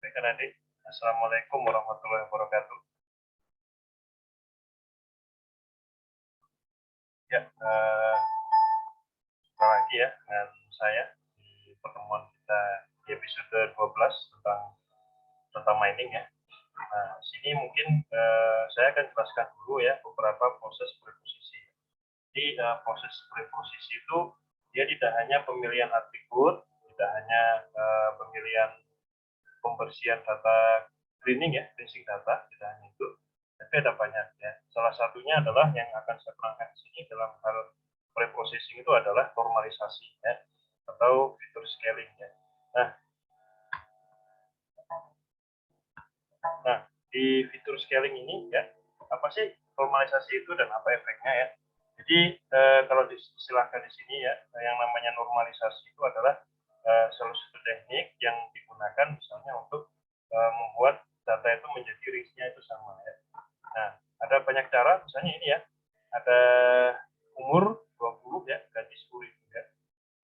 Baik, adik. Assalamualaikum warahmatullahi wabarakatuh. Ya, jumpa lagi ya dengan saya di pertemuan kita di episode 12 tentang mining ya. Nah, sini mungkin saya akan jelaskan dulu ya beberapa proses preposisi. Jadi proses preposisi itu dia tidak hanya pemilihan atribut, tidak hanya pemilihan pembersihan data cleaning ya, cleansing data, tidak hanya itu, tapi ada banyak ya. Salah satunya adalah yang akan saya terangkan di sini dalam hal preprocessing itu adalah normalisasi ya, atau fitur scaling ya. Nah, di fitur scaling ini ya, apa sih normalisasi itu dan apa efeknya ya? Jadi kalau diistilahkan di sini ya, yang namanya normalisasi itu adalah salah satu teknik yang digunakan misalnya untuk membuat data itu menjadi range-nya itu sama ya. Nah, ada banyak cara, misalnya ini ya, ada umur 20 ya, gaji 10.000 ya.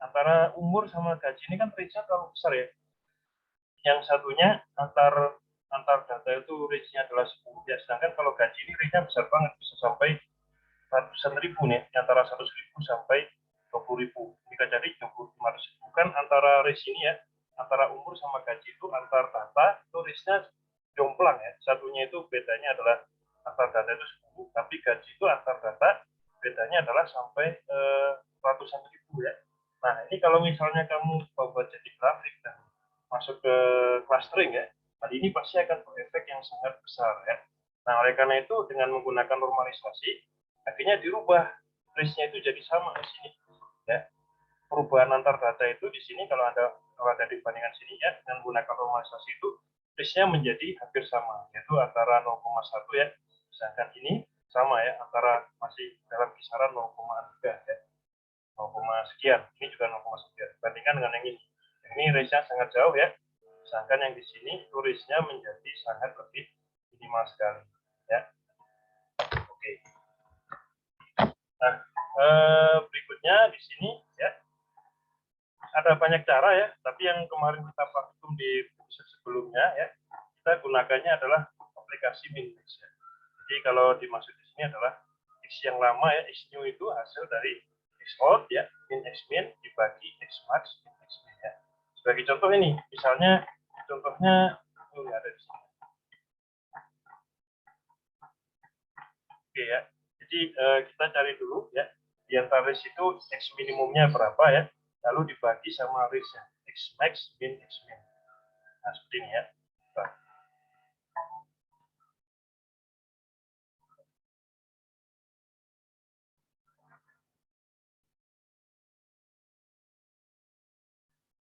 Antara umur sama gaji ini kan range-nya terlalu besar ya. Yang satunya antar data itu range-nya adalah 10 ya, sedangkan kalau gaji ini range-nya besar banget, bisa sampai ratusan ribu nih, antara 100.000 sampai 20.000. Jika jadi 500.000. Bukan antara range ini ya, antara umur sama gaji itu antar data itu range-nya jomplang ya. Satunya itu bedanya adalah antar data itu 10, tapi gaji itu antar data bedanya adalah sampai ratusan ribu ya. Nah, ini kalau misalnya kamu coba jadi grafik dan masuk ke clustering ya, hal ini pasti akan berefek yang sangat besar ya. Nah, oleh karena itu dengan menggunakan normalisasi, akhirnya dirubah range-nya itu jadi sama di sini ya. Perubahan antar data itu di sini kalau ada dibandingkan sini ya, dengan menggunakan normalisasi itu range-nya menjadi hampir sama, yaitu antara 0,1 ya, sedangkan ini sama ya, antara masih dalam kisaran 0,3 ya, 0, sekian, ini juga 0,sekian, bandingkan dengan yang ini. Yang ini range-nya sangat jauh ya, sedangkan yang di sini itu range-nya menjadi sangat lebih minimal sekali ya. Oke. Nah, berikutnya di sini ya, ada banyak cara ya, tapi yang kemarin kita praktikum di episode sebelumnya ya, kita gunakannya adalah aplikasi minmax ya. Jadi kalau dimaksud di sini adalah X yang lama ya, X new itu hasil dari X old ya, min X min dibagi X max min X min ya. Sebagai contoh ini, misalnya contohnya ini ada di sini. Oke ya, jadi kita cari dulu ya, di antara range itu X minimumnya berapa ya, lalu dibagi sama range-nya X max min X min. Nah, seperti ini ya. Nah.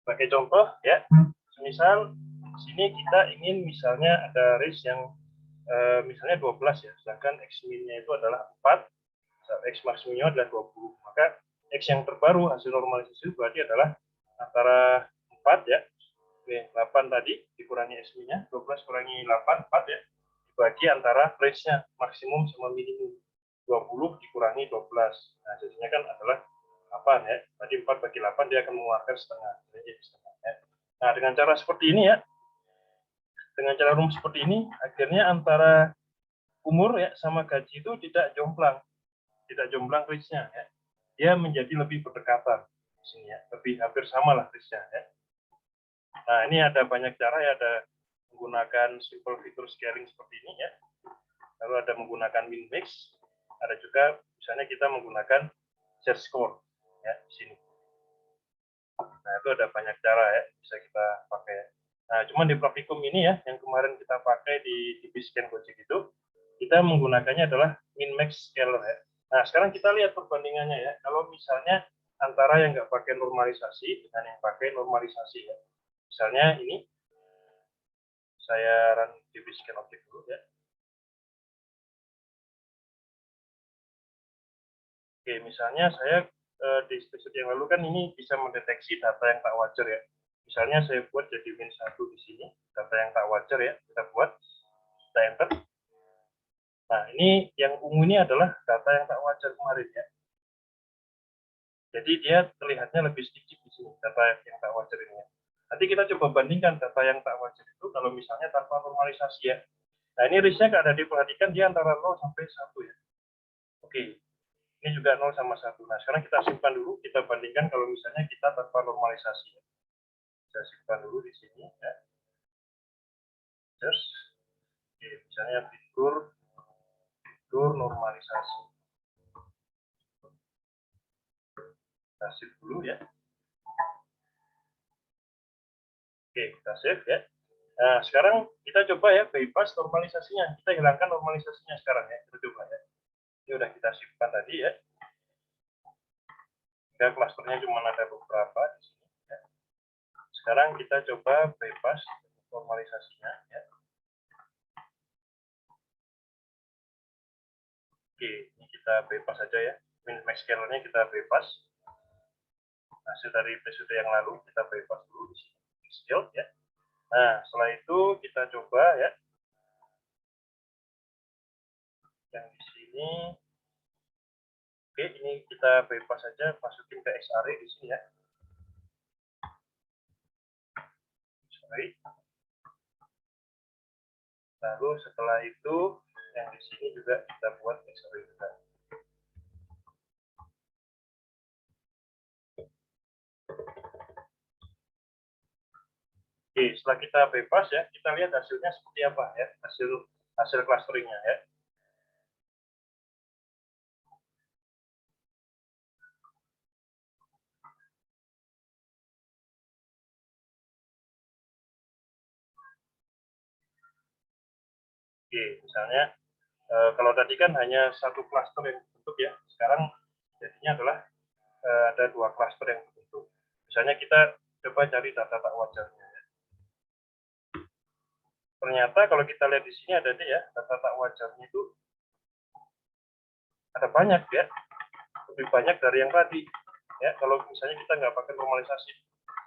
Sebagai contoh ya, misal di sini kita ingin misalnya ada range yang misalnya 12 ya, sedangkan X min-nya itu adalah 4, X maksimumnya adalah 20. Maka X yang terbaru hasil normalisasi berarti adalah antara 4 ya, 8 tadi dikurangi X min-nya, 12 kurangi 8, 4 ya, dibagi antara range-nya maksimum sama minimum, 20 dikurangi 12. Nah, jadinya kan adalah 8 ya. Tadi 4 bagi 8 dia akan mengeluarkan setengah. Jadi setengah ya. Nah, dengan cara seperti ini ya, dengan cara rumus seperti ini, akhirnya antara umur ya sama gaji itu tidak jomplang range-nya ya. Dia menjadi lebih berdekatan di sini ya, lebih hampir sama lah range-nya ya. Nah, ini ada banyak cara ya, ada menggunakan simple fitur scaling seperti ini ya. Lalu ada menggunakan min mix, ada juga misalnya kita menggunakan Z-score ya di sini. Nah, itu ada banyak cara ya bisa kita pakai. Nah, cuman di praktikum ini ya, yang kemarin kita pakai di Basecamp Gojek itu, kita menggunakannya adalah min-max scaler ya. Nah, sekarang kita lihat perbandingannya ya. Kalau misalnya antara yang nggak pakai normalisasi dengan yang pakai normalisasi ya. Misalnya ini, saya run di Basecamp Object dulu ya. Oke, misalnya saya di episode yang lalu kan ini bisa mendeteksi data yang tak wajar ya. Misalnya saya buat jadi min1 di sini, data yang tak wajar ya, kita buat, kita enter. Nah, ini yang ungu ini adalah data yang tak wajar kemarin ya. Jadi dia terlihatnya lebih sedikit di sini, data yang tak wajar ini ya. Nanti kita coba bandingkan data yang tak wajar itu kalau misalnya tanpa normalisasi ya. Nah, ini risknya nggak ada diperhatikan, dia antara 0 sampai 1 ya. Oke, ini juga 0 sama 1. Nah, sekarang kita simpan dulu, kita bandingkan kalau misalnya kita tanpa normalisasi ya. Saya simpan dulu di sini ya. Terus, oke, misalnya fitur normalisasi. Kita save dulu ya. Oke, kita save ya. Nah, sekarang kita coba ya bypass normalisasinya. Kita hilangkan normalisasinya sekarang ya. Kita coba ya. Ini udah kita simpan tadi ya. Ya, klasternya cuma ada beberapa di sini ya. Sekarang kita coba bypass normalisasinya ya. Oke, ini kita bypass saja ya. Min max scalernya kita bypass. Hasil dari episode yang lalu kita bypass dulu di sini. Scale ya. Nah, setelah itu kita coba ya. Yang di sini. Oke, ini kita bypass saja, masukin ke XArray di sini ya. XArray. Lalu setelah itu yang di sini juga kita buat XArray juga. Oke, setelah kita bypass ya, kita lihat hasilnya seperti apa ya, hasil clusteringnya ya. Oke, misalnya kalau tadi kan hanya satu cluster yang terbentuk ya, sekarang jadinya adalah ada dua cluster yang terbentuk. Misalnya kita coba cari data tak wajarnya. Ya. Ternyata kalau kita lihat di sini ada nih ya, data tak wajarnya itu ada banyak ya, lebih banyak dari yang tadi. Ya, kalau misalnya kita nggak pakai normalisasi,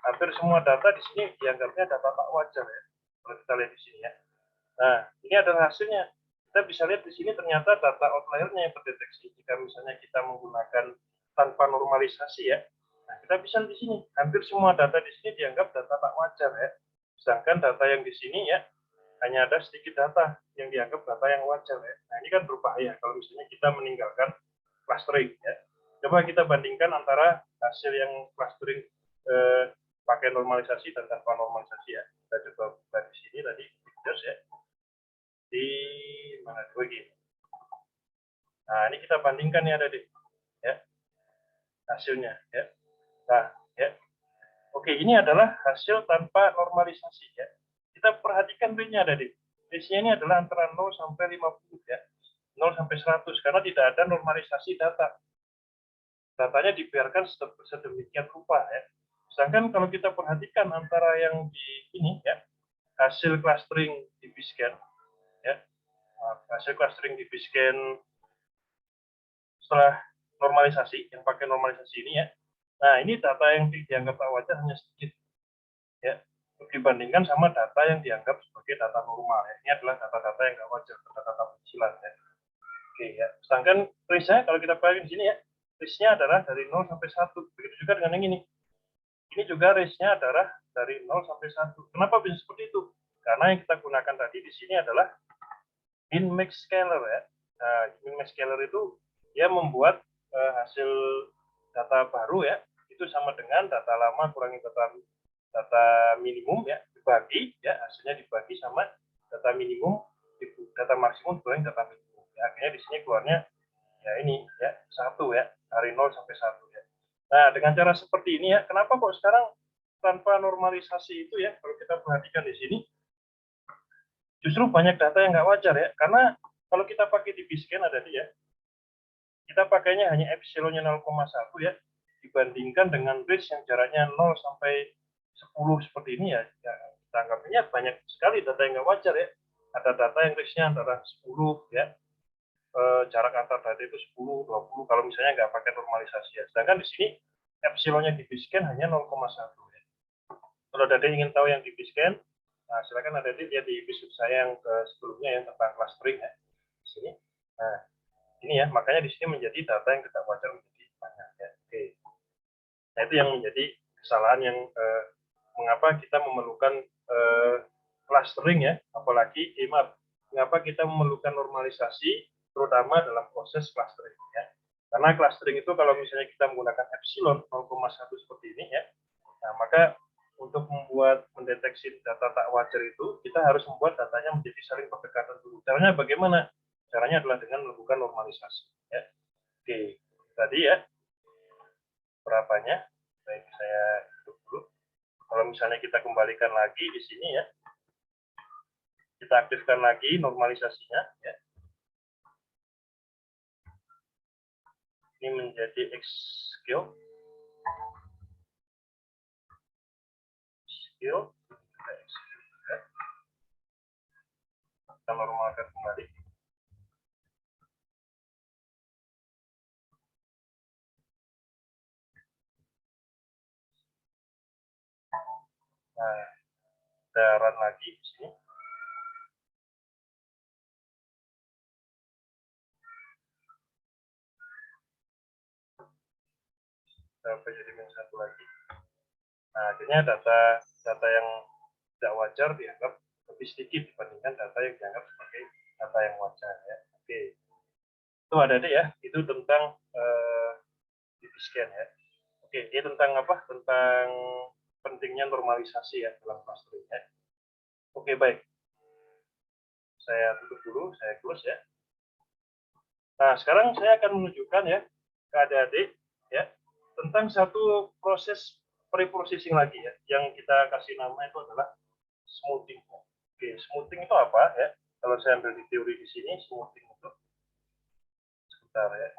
hampir semua data di sini dianggapnya data tak wajar ya. Kalau kita lihat di sini ya. Nah, ini adalah hasilnya. Kita bisa lihat di sini ternyata data outlier-nya yang terdeteksi. Jika misalnya kita menggunakan tanpa normalisasi ya, nah kita bisa di sini. Hampir semua data di sini dianggap data tak wajar ya. Sedangkan data yang di sini ya, hanya ada sedikit data yang dianggap data yang wajar ya. Nah, ini kan berbahaya kalau misalnya kita meninggalkan clustering ya. Coba kita bandingkan antara hasil yang clustering pakai normalisasi dan tanpa normalisasi ya. Kita coba buka di sini tadi pictures ya. Di mana lagi? Nah, ini kita bandingkan ya tadi ya hasilnya ya. Nah, ya. Oke, ini adalah hasil tanpa normalisasi ya. Kita perhatikan range-nya tadi. Range-nya ini adalah antara 0 sampai 50 ya. 0 sampai 100 karena tidak ada normalisasi data. Datanya dibiarkan sedemikian rupa ya. Sedangkan kalau kita perhatikan antara yang di ini ya, hasil clustering di Biscan ya, hasil clustering di Biscan setelah normalisasi, yang pakai normalisasi ini ya. Nah, ini data yang dianggap tak wajar hanya sedikit ya, dibandingkan sama data yang dianggap sebagai data normal ya. Ini adalah data-data yang nggak wajar, data-data kecilan ya. Oke ya. Sedangkan range-nya kalau kita perhatikan di sini ya, range-nya adalah dari 0 sampai 1. Begitu juga dengan yang ini. Ini juga range-nya adalah dari 0 sampai 1. Kenapa bisa seperti itu? Karena yang kita gunakan tadi di sini adalah min max scaler ya. Nah, min max scaler itu dia membuat hasil data baru ya, itu sama dengan data lama kurangi data minimum ya, dibagi ya, hasilnya dibagi sama data minimum, data maksimum kurangi data minimum. Ya, akhirnya di sini keluarnya ya ini ya 1 ya, dari 0 sampai 1 ya. Nah, dengan cara seperti ini ya, kenapa kok sekarang tanpa normalisasi itu ya, kalau kita perhatikan di sini, justru banyak data yang nggak wajar ya, karena kalau kita pakai di Biscan ada dia, kita pakainya hanya epsilonnya 0,1 ya, dibandingkan dengan range yang jaraknya 0 sampai 10 seperti ini ya, ya kita anggapnya banyak sekali data yang nggak wajar ya. Ada data yang range-nya antara 10 ya, jarak antar data itu 10, 20 kalau misalnya nggak pakai normalisasi ya. Sedangkan di sini epsilonnya di Biscan hanya 0,1 ya. Kalau Dede ingin tahu yang di Biscan, nah silakan ada lihat di episode saya yang sebelumnya yang tentang clustering ya. Di sini. Nah, ini ya, makanya di sini menjadi data yang tidak wajar menjadi banyak ya. Oke. Nah, itu yang menjadi kesalahan yang mengapa kita memerlukan clustering ya, apalagi mengapa kita memerlukan normalisasi, terutama dalam proses clustering ya. Karena clustering itu kalau misalnya kita menggunakan epsilon 0,1 seperti ini ya, nah maka untuk mendeteksi data tak wajar itu, kita harus membuat datanya menjadi saling berdekatan dulu. Caranya bagaimana? Caranya adalah dengan melakukan normalisasi ya. Oke, tadi ya berapanya? Baik, saya hitung dulu. Kalau misalnya kita kembalikan lagi di sini ya, kita aktifkan lagi normalisasinya ya. Ini menjadi x cube ya. Kita normalkan kembali. Nah, kita run lagi di sini. Kita jadi minus 1 lagi. Nah, akhirnya data yang tidak wajar dianggap lebih sedikit dibandingkan data yang dianggap sebagai data yang wajar ya. Oke. Itu ada deh ya, itu tentang scan ya. Oke, ini tentang apa? Tentang pentingnya normalisasi ya dalam clustering ya. Oke, baik. Saya tutup dulu, saya close ya. Nah, sekarang saya akan menunjukkan ya ke adik-adik ya tentang satu proses preprocessing lagi ya, yang kita kasih nama itu adalah smoothing. Oke, smoothing itu apa ya? Kalau saya ambil di teori di sini, smoothing itu sebentar ya.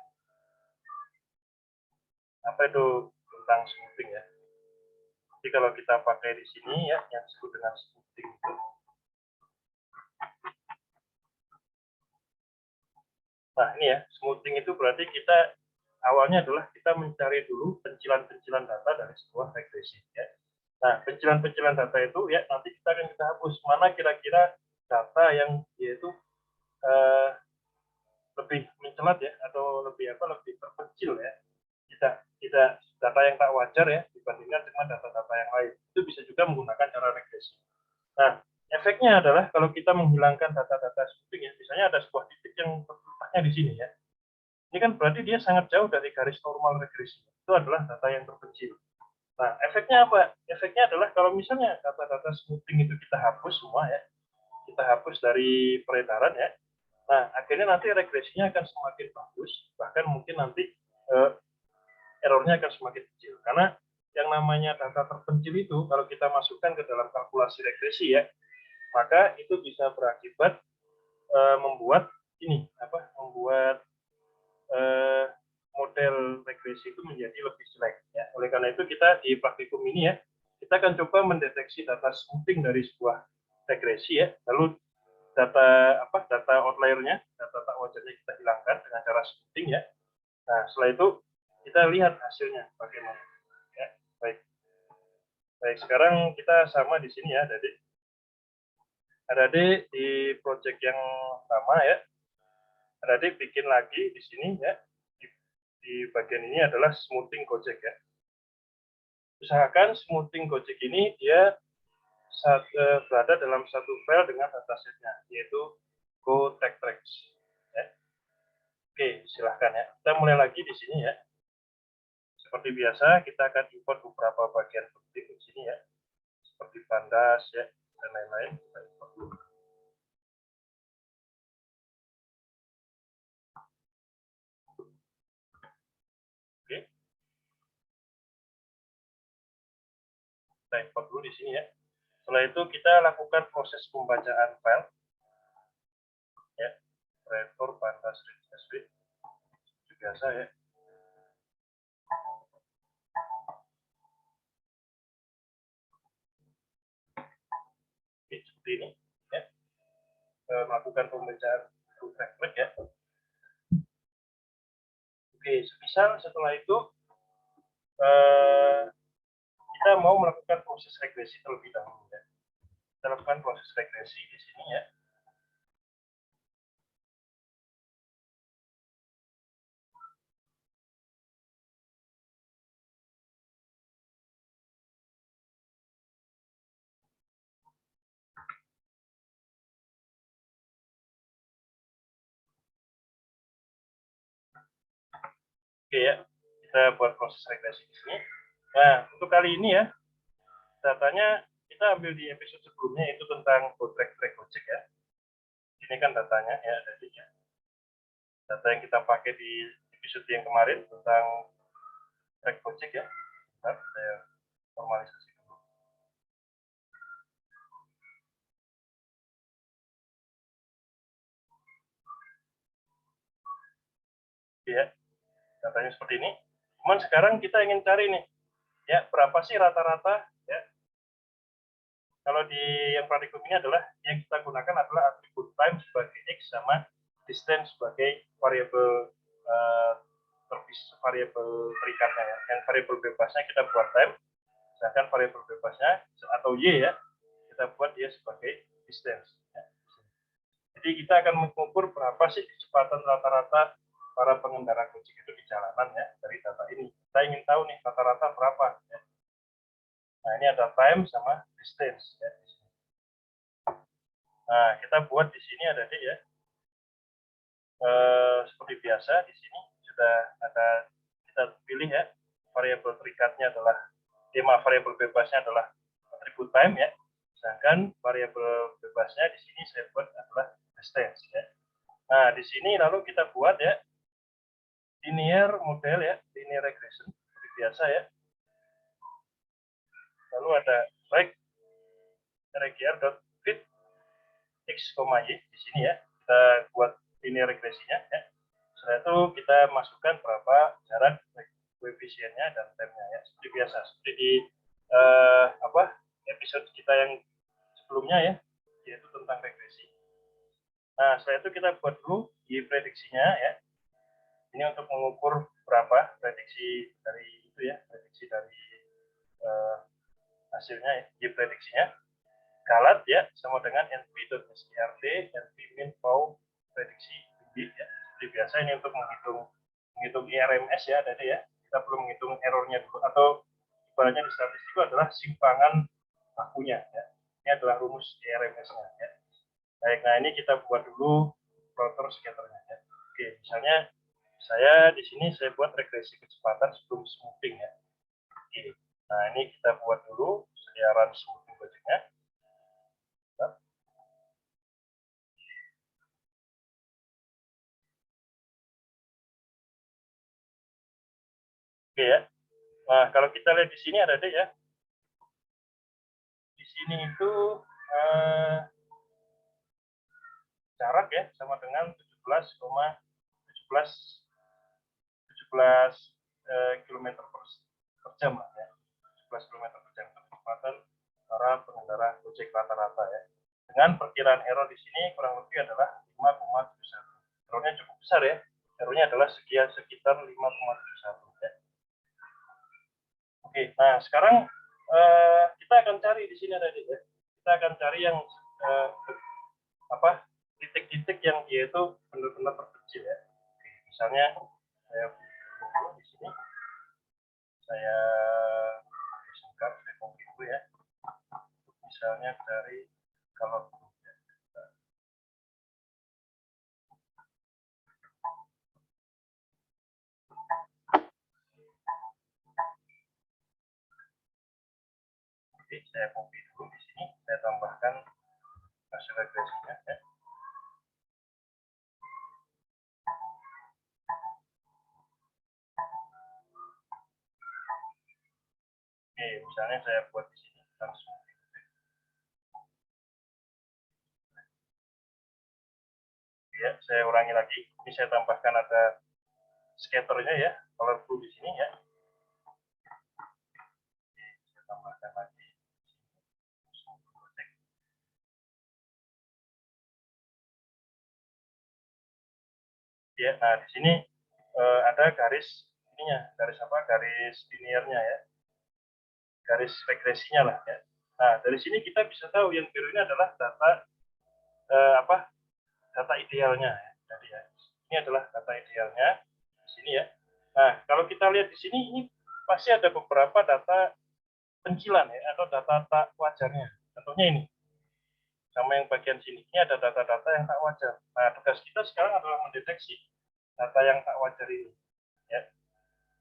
Apa itu tentang smoothing ya? Jadi kalau kita pakai di sini ya, yang disebut dengan smoothing itu. Nah, ini ya, smoothing itu berarti kita awalnya adalah kita mencari dulu pencilan-pencilan data dari sebuah regresi ya. Nah, pencilan-pencilan data itu ya nanti kita hapus mana kira-kira data yang yaitu lebih mencelat ya atau lebih terpencil ya. Tidak data yang tak wajar ya dibandingkan dengan data-data yang lain. Itu bisa juga menggunakan cara regresi. Nah, efeknya adalah kalau kita menghilangkan data-data smoothing ya, misalnya ada sebuah titik yang terletaknya di sini ya. Ini kan berarti dia sangat jauh dari garis normal regresi. Itu adalah data yang terpencil. Nah, efeknya apa? Efeknya adalah kalau misalnya data-data smoothing itu kita hapus semua ya, kita hapus dari peredaran ya. Nah, akhirnya nanti regresinya akan semakin bagus, bahkan mungkin nanti errornya akan semakin kecil. Karena yang namanya data terpencil itu, kalau kita masukkan ke dalam kalkulasi regresi ya, maka itu bisa berakibat membuat membuat model regresi itu menjadi lebih jelek. Ya. Oleh karena itu kita di praktikum ini ya, kita akan coba mendeteksi data smoothing dari sebuah regresi ya, lalu data outliernya, data tak wajarnya kita hilangkan dengan cara smoothing ya. Nah, setelah itu kita lihat hasilnya bagaimana. Ya, baik. Baik, sekarang kita sama di sini ya, Adik. Adik di project yang sama ya. Adik bikin lagi di sini ya. Di bagian ini adalah smoothing Gojek ya. Usahakan smoothing Gojek ini dia berada dalam satu file dengan datasetnya, yaitu GoTechTracks. Ya. Oke, silahkan ya. Kita mulai lagi di sini ya. Seperti biasa, kita akan import beberapa bagian penting di sini ya, seperti pandas ya dan lain-lain. Kita import dulu. Oke. Kita import dulu di sini ya. Setelah itu kita lakukan proses pembacaan file ya, retor pandas sw seperti biasa ya. Oke, seperti ini ya. Melakukan pembacaan track ya. Oke, semisal setelah itu kita mau melakukan proses regresi terlebih dahulu ya. Kita lakukan proses regresi di sini ya. Oke ya, kita buat proses regresi di sini. Nah, untuk kali ini ya, datanya kita ambil di episode sebelumnya, itu tentang track Gojek ya. Ini kan datanya ya, jadi ya, data yang kita pakai di episode yang kemarin tentang track Gojek ya. Bentar, saya normalisasi dulu. Ya, datanya seperti ini. Cuman sekarang kita ingin cari nih, ya berapa sih rata-rata ya. Kalau di yang praktikum ini adalah yang kita gunakan adalah atribut time sebagai x sama distance sebagai variabel variabel perikatnya ya. Dan variabel bebasnya kita buat time, sedangkan variabel bebasnya atau y ya kita buat dia sebagai distance. Ya. Jadi kita akan mengukur berapa sih kecepatan rata-rata para pengendara Gojek itu di jalanan ya dari data ini. Kita ingin tahu nih rata-rata berapa. Ya. Nah ini ada time sama distance. Ya. Nah kita buat di sini ada ya. Seperti biasa di sini sudah ada, kita pilih ya variabel terikatnya adalah variabel bebasnya adalah atribut time ya. Sedangkan variabel bebasnya di sini saya buat adalah distance ya. Nah di sini lalu kita buat ya linear model ya, linear regression seperti biasa ya. Lalu ada regr.fit x, y di sini ya. Kita buat linear regresinya ya. Setelah itu kita masukkan berapa jarak koefisiennya dan time-nya ya. Seperti biasa, seperti di episode kita yang sebelumnya ya, yaitu tentang regresi. Nah, setelah itu kita buat dulu di prediksinya ya. Ini untuk mengukur berapa prediksi dari itu ya, prediksi dari hasilnya ya, di prediksinya. Galat ya, sama dengan np.strt, np-min pau prediksi ya. Seperti biasa ini untuk menghitung IRMS ya, tadi ya. Kita perlu menghitung errornya dulu, atau ibaratnya di statistik itu adalah simpangan bakunya ya. Ini adalah rumus IRMS-nya ya. Baik, nah ini kita buat dulu plotter scatternya ya. Oke, misalnya saya di sini saya buat regresi kecepatan sebelum smoothing ya. Oke. Nah, ini kita buat dulu seliaran smoothing Gojeknya. Oke ya. Nah, kalau kita lihat di sini ada deh ya. Di sini itu jarak ya sama dengan 17 km per jam lah ya. 17 km per jam kecepatan para pengendara Gojek rata-rata ya. Dengan perkiraan error di sini kurang lebih adalah 5,71. Errornya cukup besar ya. Errornya adalah sekitar 5,71 ya. Oke, nah sekarang kita akan cari di sini ada ya. Kita akan cari yang titik-titik yang dia itu benar-benar terkecil ya. Oke, misalnya saya di sini saya singkat saya copy dulu ya. Misalnya dari kalau saya copy dulu di sini, saya tambahkan hasil regresinya ya. Oke, misalnya saya buat di sini langsung. Ya, saya ulangi lagi. Ini saya tambahkan ada scatternya ya, colorful di sini ya. Oke, saya tambahkan lagi. Ya, nah di sini ada garis ininya, garis linearnya ya, garis regresinya lah ya. Nah dari sini kita bisa tahu yang biru ini adalah data data idealnya ya. Jadi ya, ini adalah data idealnya di sini ya. Nah kalau kita lihat di sini ini pasti ada beberapa data pencilan ya, atau data tak wajarnya. Contohnya ini sama yang bagian sini, ini ada data-data yang tak wajar. Nah tugas kita sekarang adalah mendeteksi data yang tak wajar ini ya.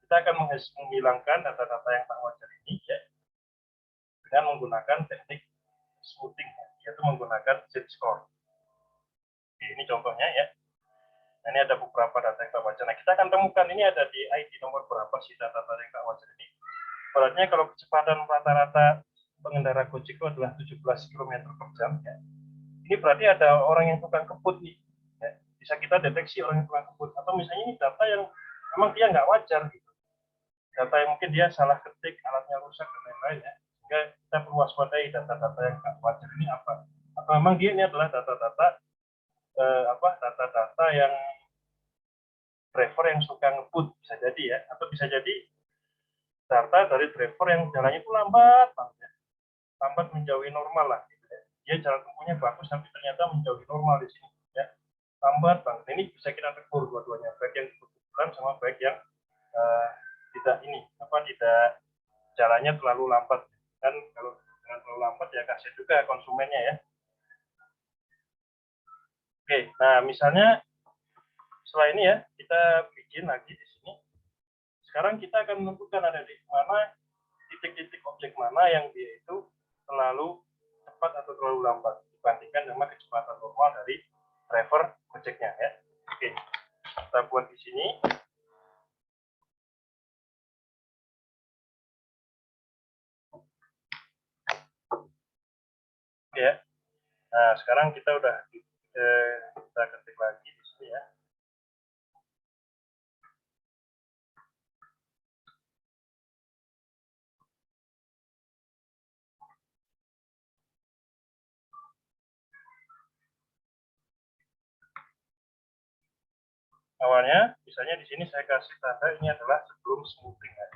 kita akan menghilangkan data-data yang tak wajar ini ya, dengan menggunakan teknik smoothing, yaitu menggunakan z-score. Ini contohnya ya. Nah, ini ada beberapa data yang tak wajar. Nah, kita akan temukan ini ada di ID nomor berapa sih data-data yang tak wajar ini. Ibaratnya kalau kecepatan rata-rata pengendara Gojek itu adalah 17 km per jam ya. Ini berarti ada orang yang tukang kebut nih. Ya. Bisa kita deteksi orang yang tukang kebut. Atau misalnya ini data yang memang dia nggak wajar gitu. Data yang mungkin dia salah ketik, alatnya rusak dan lain-lain ya. Sehingga kita perlu waspadai data-data yang nggak wajar ini apa. Atau memang dia ini adalah data-data data-data yang driver yang suka ngebut, bisa jadi ya, atau bisa jadi data dari driver yang jalannya itu lambat banget ya. Lambat menjauhi normal lah gitu ya. Dia jalan tempuhnya bagus tapi ternyata menjauhi normal di sini ya. Lambat banget. Ini bisa kita tegur dua-duanya, baik yang kebetulan sama baik yang tidak jalannya terlalu lambat. Dan kalau dengan terlalu lambat ya kasih juga konsumennya ya. Oke, nah misalnya setelah ini ya, kita bikin lagi di sini. Sekarang kita akan menentukan ada di mana titik-titik objek mana yang dia itu terlalu cepat atau terlalu lambat dibandingkan dengan kecepatan normal dari driver Gojeknya ya. Oke, kita buat di sini. Oke ya. Nah, sekarang kita udah kita ketik lagi di sini ya. Awalnya, misalnya di sini saya kasih tanda ini adalah sebelum smoothing ya.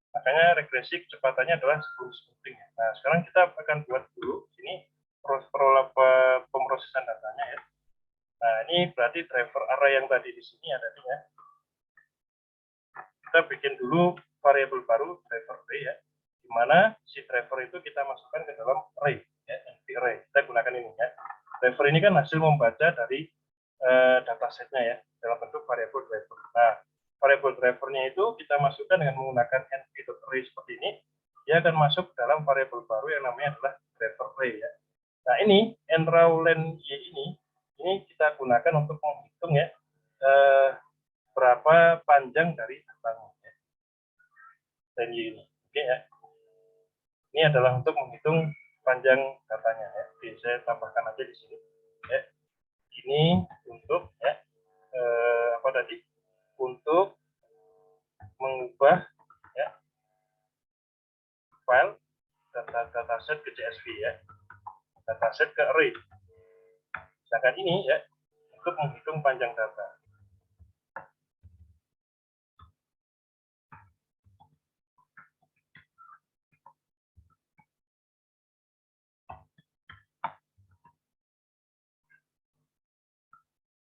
Makanya regresi kecepatannya adalah sebelum smoothing ya. Nah, sekarang kita akan buat dulu ini pemrosesan datanya ya. Nah, ini berarti driver array yang tadi di sini ada nih ya. Kita bikin dulu variabel baru driver array ya. Di mana si driver itu kita masukkan ke dalam array ya, NV array. Kita gunakan ini ya. Driver ini kan hasil membaca dari datasetnya ya dalam bentuk variabel driver. Nah, variabel drivernya itu kita masukkan dengan menggunakan nv.array seperti ini. Dia akan masuk dalam variabel baru yang namanya adalah driver array ya. Nah, ini enrawlen y ini kita gunakan untuk menghitung ya berapa panjang dari datanya ya. Dan y ini. Oke ya. Ini adalah untuk menghitung panjang datanya ya. Oke, saya tambahkan aja di sini ya. Ini untuk ya apa tadi? Untuk mengubah ya file dataset ke CSV ya. Dataset ke array. Sedangkan ini ya untuk menghitung panjang data.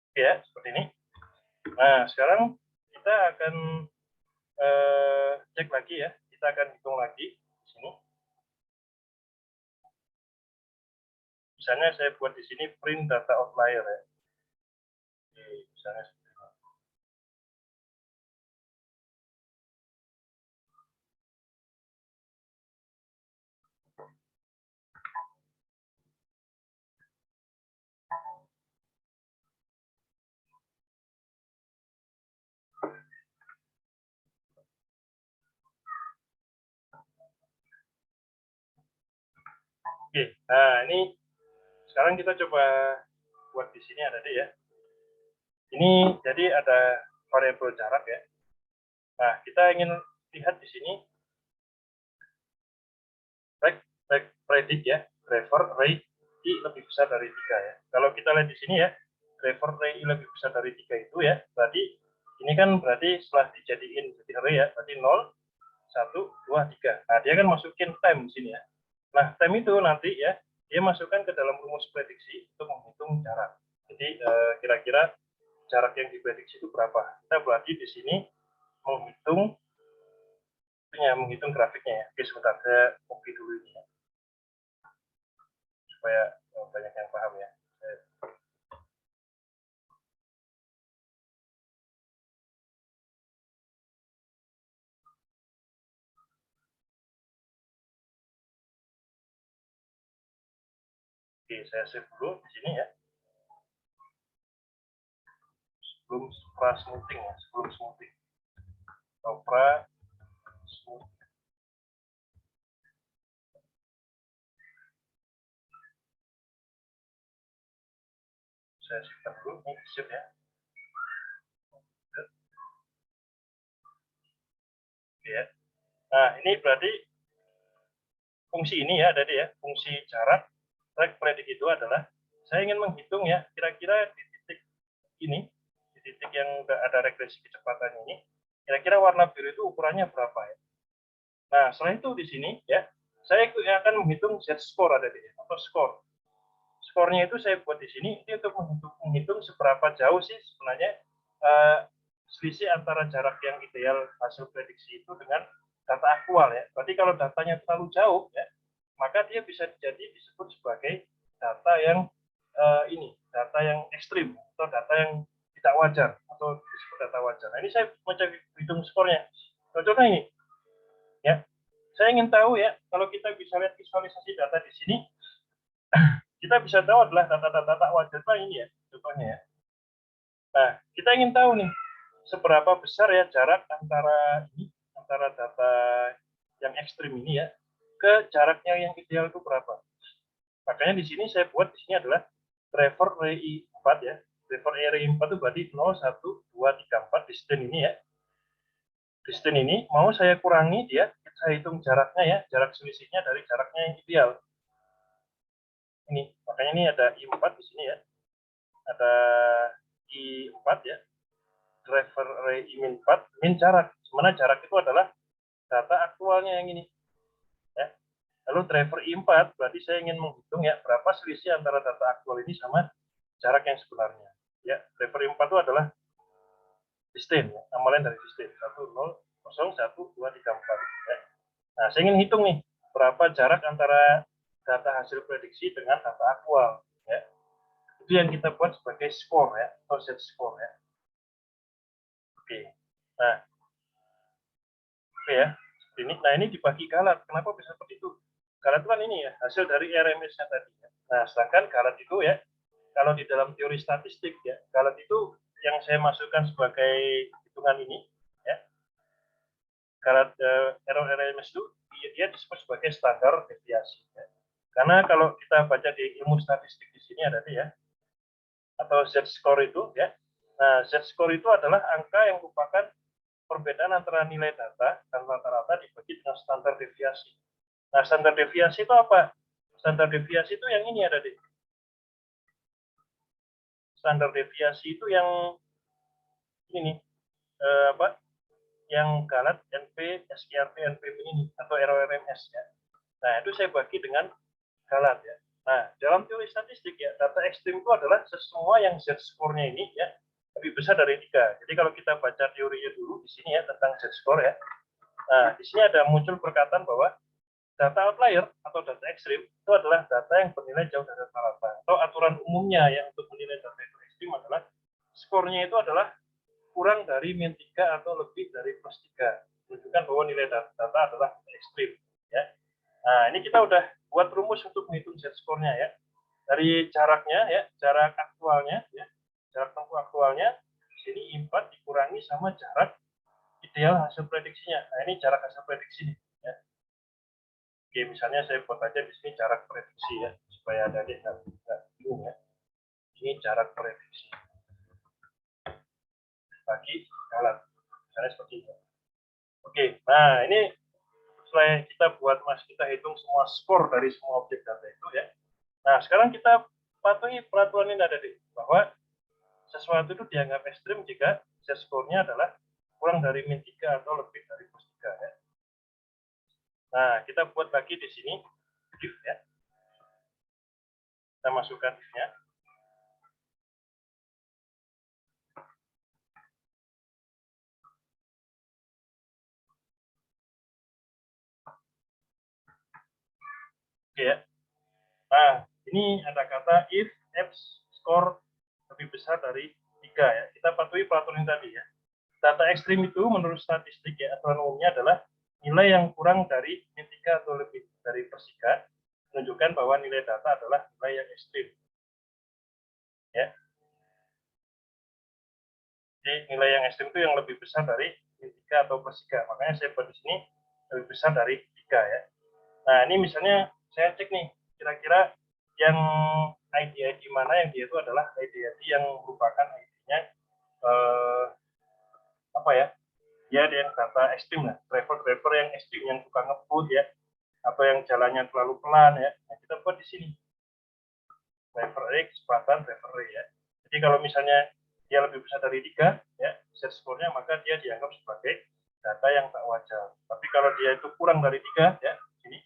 Oke ya, seperti ini. Nah, sekarang kita akan cek lagi ya. Kita akan hitung lagi di sini. Misalnya saya buat di sini print data outlier ya. Oke, misalnya seperti ini. Oke, nah ini sekarang kita coba buat di sini ada deh ya. Ini jadi ada variabel jarak ya. Nah, kita ingin lihat di sini predik ya, driver array I lebih besar dari 3 ya. Kalau kita lihat di sini ya, driver array I lebih besar dari 3 itu ya, berarti ini kan berarti setelah dijadiin jadi array ya, berarti 0, 1, 2, 3. Nah, dia kan masukin time di sini ya. Nah, time itu nanti ya, dia masukkan ke dalam rumus prediksi untuk menghitung jarak. Jadi kira-kira jarak yang diprediksi itu berapa. Kita berarti di sini menghitung grafiknya ya. Oke, sebentar saya copy dulu ini ya. Supaya banyak yang paham ya. Oke, saya save dulu di sini ya. Sebelum smoothing ya, sebelum smoothing. Smoothing. Saya simpan dulu, ini save ya. Oke ya. Nah, ini berarti fungsi ini ya tadi ya, fungsi jarak track predik itu adalah saya ingin menghitung ya kira-kira di titik ini, di titik yang udah ada regresi kecepatan ini, kira-kira warna biru itu ukurannya berapa ya. Nah, setelah itu di sini ya, saya akan menghitung z-score ada di atau score. Skornya itu saya buat di sini itu untuk menghitung seberapa jauh sih sebenarnya selisih antara jarak yang ideal hasil prediksi itu dengan data aktual ya. Berarti kalau datanya terlalu jauh ya, maka dia bisa jadi disebut sebagai data yang data yang ekstrim atau data yang tidak wajar atau disebut data wajar. Nah, ini saya mencoba hitung skornya. Contohnya ini, ya. Saya ingin tahu ya, kalau kita bisa lihat visualisasi data di sini, kita bisa tahu adalah data-data wajar ini ya, contohnya ya. Nah, kita ingin tahu nih, seberapa besar ya jarak antara data yang ekstrim ini ya ke jaraknya yang ideal itu berapa. Makanya di sini saya buat di sini adalah driver RI 4 ya. Driver RI 4 itu berarti 0, 1, 2, 3, 4 distance ini ya. Distance ini mau saya kurangi dia, saya hitung jaraknya ya, jarak selisihnya dari jaraknya yang ideal. Ini, makanya ini ada I4 di sini ya. Ada I4 ya. Driver RI min 4, min jarak. Sebenarnya jarak itu adalah data aktualnya yang ini. Ya. Lalu driver I4 berarti saya ingin menghitung ya berapa selisih antara data aktual ini sama jarak yang sebenarnya. Ya, driver I4 itu adalah distance ya, amalan dari distance 1 0 0 1 2 3 4 ya. Nah, saya ingin hitung nih berapa jarak antara data hasil prediksi dengan data aktual ya. Itu yang kita buat sebagai score ya, atau set score ya. Oke. Nah, oke ya. Ini, nah ini dibagi galat. Kenapa bisa seperti itu? Galat itu kan ini ya, hasil dari RMS-nya tadi. Ya. Nah, sedangkan galat itu ya, kalau di dalam teori statistik ya, galat itu yang saya masukkan sebagai hitungan ini, ya, galat error RMS itu dia disebut sebagai standar deviasi. Ya. Karena kalau kita baca di ilmu statistik di sini ada ya, atau z-score itu ya. Nah, z-score itu adalah angka yang merupakan perbedaan antara nilai data dan rata-rata dibagi dengan standar deviasi. Nah, standar deviasi itu apa? Standar deviasi itu yang ini ada di. Standar deviasi itu yang ini apa? Yang galat NP, SKRP, NPP ini atau RORMS ya. Nah, itu saya bagi dengan galat ya. Nah, dalam teori statistik ya, data ekstrim itu adalah semua yang z-score-nya ini ya lebih besar dari 3. Jadi kalau kita baca teorinya dulu di sini ya tentang z-score ya. Nah, di sini ada muncul perkataan bahwa data outlier atau data ekstrim itu adalah data yang bernilai jauh dari rata-rata. Atau aturan umumnya yang untuk menilai data itu ekstrim adalah skornya itu adalah kurang dari min 3 atau lebih dari plus 3. Menunjukkan bahwa nilai data adalah ekstrim. Ya. Nah, ini kita udah buat rumus untuk menghitung z-score-nya ya. Dari jaraknya ya, jarak aktualnya ya, jarak tempuh aktualnya di sini I4 dikurangi sama jarak ideal hasil prediksinya. Nah, ini jarak hasil prediksi nih ya. Oke, misalnya saya buat aja di sini jarak prediksi ya, supaya ada nggak bingung ya. Ini jarak prediksi bagi jalan, misalnya seperti ini. Oke, nah ini setelah kita buat kita hitung semua skor dari semua objek data itu ya. Nah, sekarang kita patuhi peraturan ini ada di bahwa sesuatu itu dianggap ekstrim jika z-score-nya adalah kurang dari min 3 atau lebih dari plus 3 ya. Nah, kita buat lagi di sini if ya. Kita masukkan if-nya. Oke ya. Nah, ini ada kata if f score lebih besar dari 3 ya. Kita patuhi peraturan tadi ya. Data ekstrim itu menurut statistik ya, aturan umumnya adalah nilai yang kurang dari min 3 atau lebih dari per 3 menunjukkan pastikan bahwa nilai data adalah nilai yang ekstrim. Ya. Jadi nilai yang ekstrim itu yang lebih besar dari min 3 atau plus 3. Makanya saya buat di sini lebih besar dari 3 ya. Nah, ini misalnya saya cek nih, kira-kira yang ID mana yang dia itu adalah ID yang merupakan ID-nya apa ya? Dia yang data ekstrim lah, driver yang ekstrim yang suka ngebut ya, atau yang jalannya terlalu pelan ya. Nah, kita buat di sini. Driver A, kecepatan driver A ya. Jadi kalau misalnya dia lebih besar dari 3 ya, set skornya, maka dia dianggap sebagai data yang tak wajar. Tapi kalau dia itu kurang dari 3 ya, sini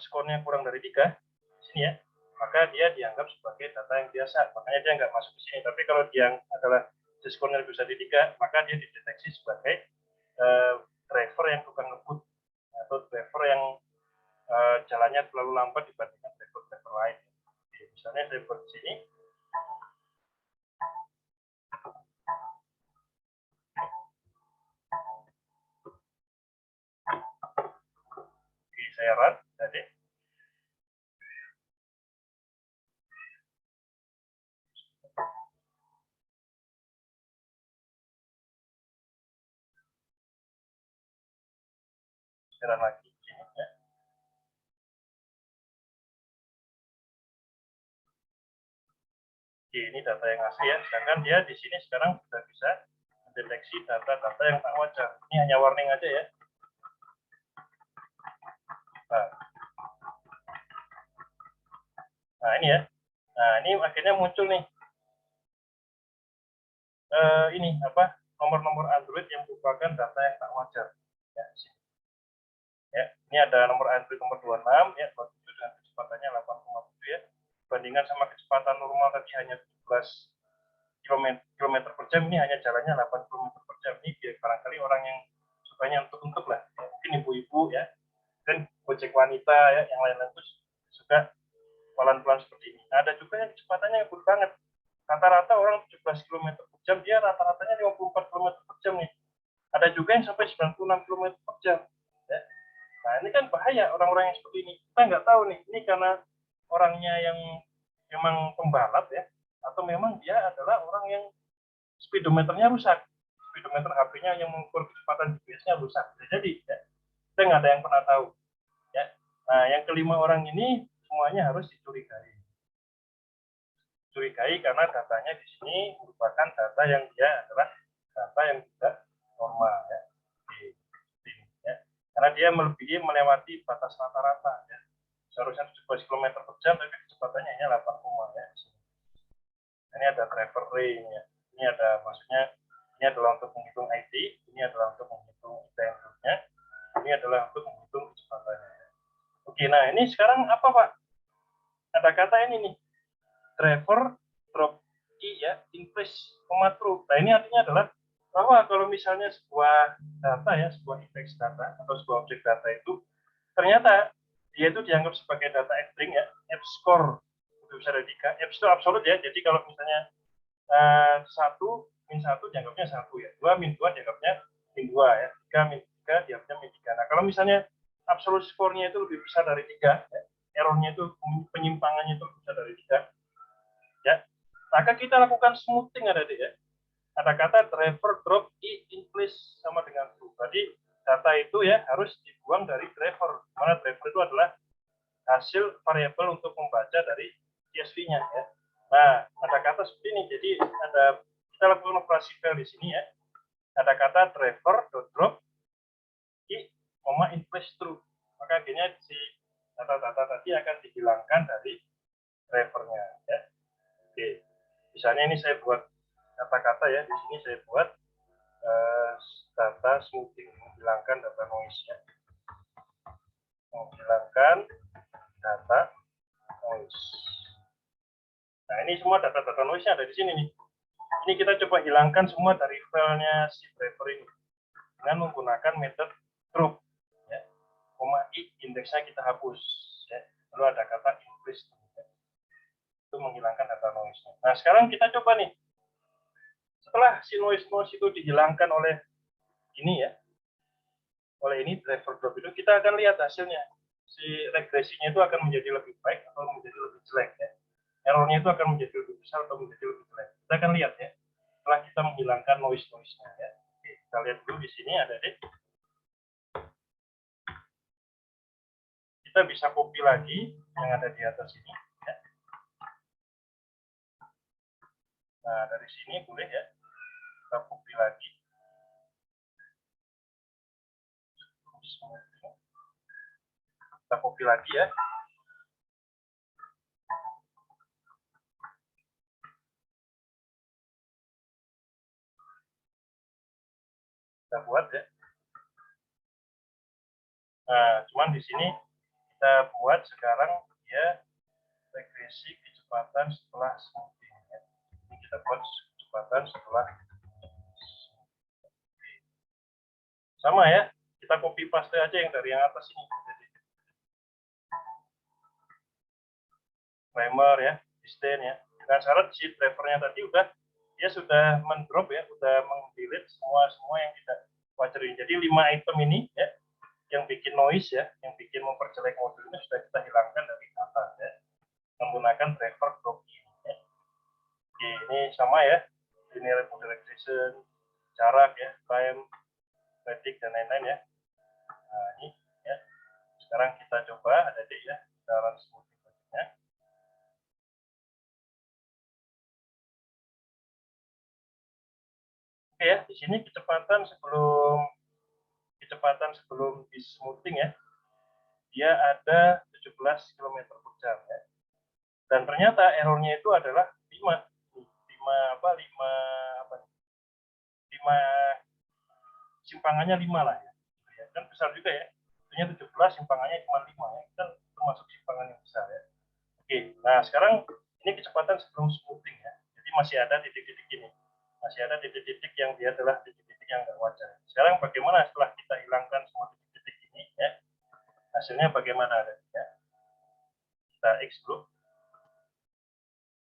skornya kurang dari 3 sini ya, maka dia dianggap sebagai data yang biasa. Makanya dia nggak masuk ke sini. Tapi kalau dia adalah skornya lebih besar dari 3, maka dia dideteksi sebagai driver yang tukang ngebut atau driver yang jalannya terlalu lambat dibandingkan driver lain. Oke, misalnya saya buat di sini. Oke, saya run tadi. Saya run lagi di sini ya. Oke, ini data yang asli ya. Sedangkan dia di sini sekarang sudah bisa mendeteksi data-data yang tak wajar. Ini hanya warning aja ya. Nah, ini ya. Nah, ini akhirnya muncul nih. Ini apa? Nomor-nomor Android yang merupakan data yang tak wajar. Ya, ya, ini ada nomor Android nomor 26 ya, 27 dengan kecepatannya 8,7 ya. Bandingkan sama kecepatan normal tadi hanya 17 km per jam, ini hanya jalannya 8 km per jam. Ini biar barangkali orang yang sukanya untuk lah, ya. Mungkin ibu-ibu ya, dan gojek wanita ya, yang lain-lain itu suka pelan-pelan seperti ini. Nah, ada juga yang kecepatannya ngebut banget. Rata-rata orang 17 km per jam, dia rata-ratanya 54 km per jam nih. Ada juga yang sampai 96 km per jam. Ya. Nah, ini kan bahaya orang-orang yang seperti ini. Kita nggak tahu nih, ini karena orangnya yang memang pembalap ya, atau memang dia adalah orang yang speedometernya rusak. Speedometer HP-nya yang mengukur kecepatan GPS-nya rusak. Jadi ya, kita nggak ada yang pernah tahu. Ya. Nah, yang kelima orang ini semuanya harus dicurigai. Curigai karena datanya di sini merupakan data yang dia adalah data yang tidak normal ya. Ya. Karena dia melebihi melewati batas rata-rata ya. Seharusnya 17 km per jam tapi kecepatannya hanya 8, ya. Ini ada driver ray ya. Ini ada maksudnya ini adalah untuk menghitung ID, ini adalah untuk menghitung ITM-nya, ini adalah untuk menghitung kecepatannya. Oke, nah ini sekarang apa Pak? Ada kata ini nih, driver drop key ya, increase, true. Nah ini artinya adalah bahwa kalau misalnya sebuah data ya, sebuah index data atau sebuah objek data itu ternyata dia itu dianggap sebagai data ekstrim ya, F score itu bisa ada 3, F itu absolut ya, jadi kalau misalnya 1 min 1 dianggapnya 1 ya, 2 min 2 dianggapnya min 2 ya, 3 min 3 dianggapnya min 3. Nah kalau misalnya absolut skornya itu lebih besar dari 3 ya, errornya itu penyimpangannya itu lebih besar dari 3 ya, maka kita lakukan smoothing ada ya. Ada kata driver drop i increase sama dengan true. Jadi data itu ya harus dibuang dari driver. Mana driver itu adalah hasil variabel untuk membaca dari CSV-nya ya. Nah, ada kata seperti ini. Jadi ada kita lakukan operasi file di sini ya. Ada kata driver drop i, increase true. Maka akhirnya si data-data tadi akan dihilangkan dari drivernya ya. Oke. Misalnya ini saya buat kata-kata ya, di sini saya buat data smoothing, menghilangkan data noise ya. Menghilangkan data noise. Nah, ini semua data-data noise-nya ada di sini nih. Ini kita coba hilangkan semua dari filenya si driver ini dengan menggunakan metode drop ya. Koma i indeksnya kita hapus ya. Lalu ada kata increase ya. Itu menghilangkan data noise-nya. Nah, sekarang kita coba nih. Setelah si noise itu dihilangkan oleh ini ya, oleh ini driver drop itu, kita akan lihat hasilnya. si regresinya itu akan menjadi lebih baik atau menjadi lebih jelek ya. Errornya itu akan menjadi lebih besar atau menjadi lebih jelek. Kita akan lihat ya, setelah kita menghilangkan noise-nya ya. Oke, kita lihat dulu di sini ada deh. Kita bisa copy lagi yang ada di atas ini ya. Nah, dari sini boleh ya. Kita copy lagi. Kita copy lagi ya. Kita buat ya. Nah, cuman di sini kita buat sekarang ya regresi kecepatan setelah smoothing ya. Ini kita buat kecepatan setelah sama ya. Kita copy paste aja yang dari yang atas ini. Jadi, primer ya, distain ya. Dengan syarat si drivernya tadi dia sudah mendrop ya, sudah meng-delete semua yang tidak wajar ini. Jadi 5 item ini ya, yang bikin noise ya, yang bikin memperjelek modul ini sudah kita hilangkan dari data ya, menggunakan driver drop ini. Ya. Oke, ini sama ya, linear model regression, jarak ya, time, static dan lain-lain ya. Nah ini ya, sekarang kita coba ada deh ya, kita run smoothing ya. Oke ya, di sini kecepatan sebelum di smoothing ya, dia ada 17 km per jam ya. Dan ternyata errornya itu adalah 5 simpangannya 5 lah ya. Kan besar juga ya. Tentunya 17 simpangannya cuma 5 ya. Kan termasuk simpangan yang besar ya. Oke, nah sekarang ini kecepatan sebelum smoothing ya. Jadi masih ada titik-titik ini. Masih ada titik-titik yang dia adalah titik-titik yang nggak wajar. Sekarang bagaimana setelah kita hilangkan semua titik-titik ini ya? Hasilnya bagaimana ya? Kita X dulu.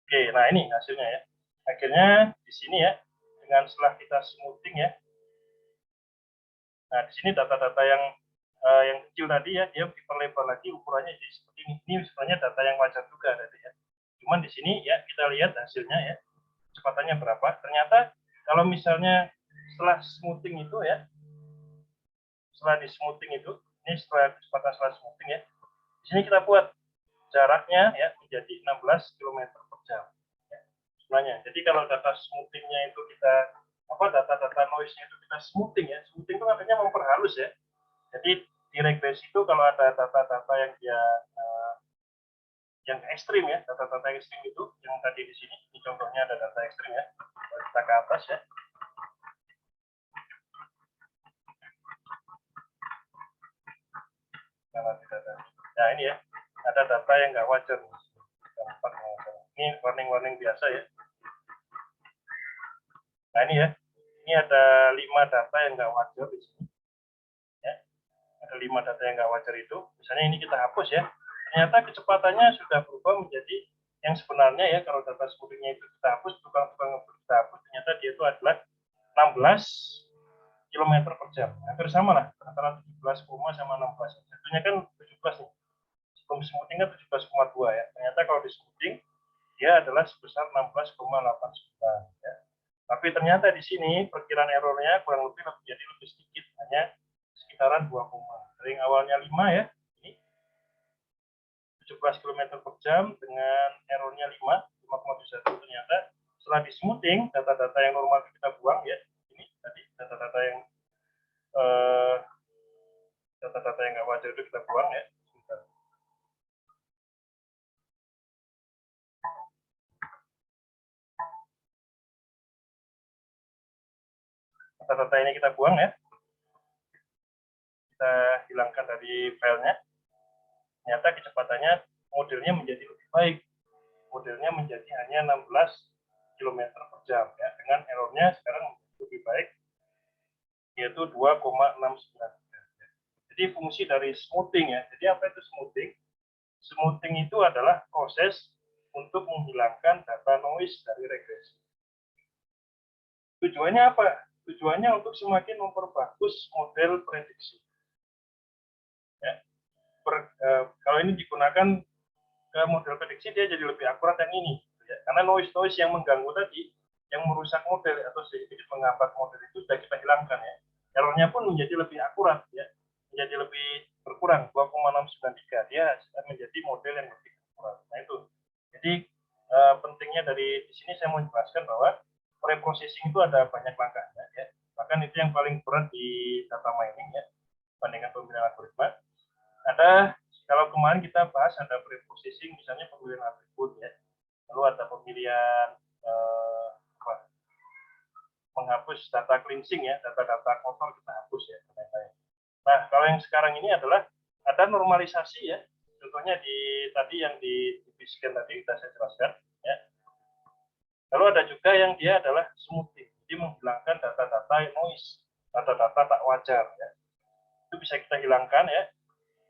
Oke, nah ini hasilnya ya. Akhirnya di sini ya, dengan setelah kita smoothing ya. Nah, di sini data-data yang kecil tadi ya, dia diperlebar lagi ukurannya jadi seperti ini. Ini sebenarnya data yang wajar juga tadi ya. Cuman di sini ya kita lihat hasilnya ya, kecepatannya berapa. Ternyata kalau misalnya setelah smoothing itu ya, setelah di smoothing itu, ini setelah kecepatan setelah smoothing ya, di sini kita buat jaraknya ya menjadi 16 km per jam. Ya, sebenarnya. Jadi kalau data smoothingnya itu kita data-data noise-nya itu kita smoothing ya, smoothing itu artinya memperhalus ya. Jadi di regresi itu kalau ada data-data yang dia yang ekstrim ya, data-data ekstrim itu yang tadi di sini, ini contohnya ada data ekstrim ya. Kita ke atas ya. Nah ini ya, ada data yang nggak wajar. Ini warning-warning biasa ya. Nah ini ya, ini ada 5 data yang nggak wajar di sini. Ya, ada 5 data yang nggak wajar itu. Misalnya ini kita hapus ya. Ternyata kecepatannya sudah berubah menjadi yang sebenarnya ya, kalau data smoothingnya itu kita hapus, tukang-tukang kita hapus, ternyata dia itu adalah 16 km per jam. Hampir sama lah, antara 17, sama 16. Tentunya kan 17 nih. Sebelum smoothing kan 17,2 ya. Ternyata kalau di smoothing, dia adalah sebesar 16,89 ya. Tapi ternyata di sini perkiraan errornya kurang lebih jadi lebih sedikit, hanya sekitaran 2, dari yang awalnya 5 ya, ini 17 km per jam dengan errornya 5,71. Ternyata setelah di smoothing, data-data yang normal kita buang ya, ini tadi data-data yang nggak wajar itu kita buang ya. Data-data ini kita buang ya. Kita hilangkan dari filenya. Ternyata kecepatannya modelnya menjadi lebih baik. Modelnya menjadi hanya 16 km per jam ya, dengan errornya sekarang lebih baik yaitu 2,69. Jadi fungsi dari smoothing ya. Jadi apa itu smoothing? Smoothing itu adalah proses untuk menghilangkan data noise dari regresi. Tujuannya apa? Tujuannya untuk semakin memperbagus model prediksi. Ya. kalau ini digunakan ke model prediksi, dia jadi lebih akurat yang ini, ya. Karena noise yang mengganggu tadi, yang merusak model atau sedikit menghambat model itu sudah kita hilangkan, ya. Errornya pun menjadi lebih akurat, ya, menjadi lebih berkurang 2,693, dia menjadi model yang lebih akurat. Nah itu, jadi pentingnya dari di sini saya mau jelaskan bahwa preprocessing itu ada banyak langkahnya, ya. Bahkan itu yang paling berat di data mining, ya, bandingkan pemilihan algoritma. Ada, kalau kemarin kita bahas ada preprocessing, misalnya pemilihan atribut, ya, lalu ada pemilihan menghapus data cleansing, ya, data-data kotor kita hapus, ya. Nah, kalau yang sekarang ini adalah ada normalisasi, ya, contohnya di tadi yang di scan tadi kita saya jelaskan, ya. Lalu ada juga yang dia adalah smoothing, jadi menghilangkan data-data noise, data-data tak wajar, ya. Itu bisa kita hilangkan, ya.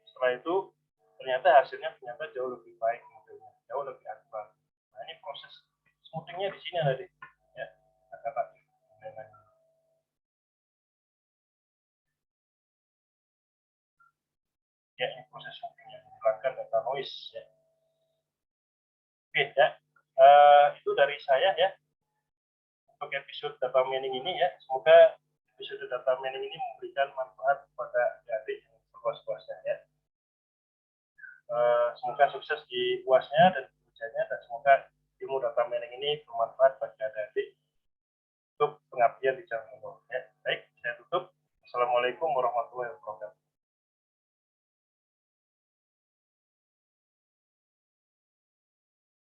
Setelah itu ternyata hasilnya ternyata jauh lebih baik, modelnya jauh lebih akurat. Nah, ini proses smoothingnya di sini tadi, ya, kata ya, ini proses smoothingnya menghilangkan data noise, ya. Oke, ya, itu dari saya, ya, untuk episode data mining ini, ya. Semoga episode data mining ini memberikan manfaat kepada adik yang seluas-luasnya, ya. Semoga sukses di UASnya dan ujiannya, dan semoga ilmu data mining ini bermanfaat bagi adik-adik untuk pengabdian di jalan umum, ya. Baik, saya tutup. Assalamualaikum warahmatullahi wabarakatuh.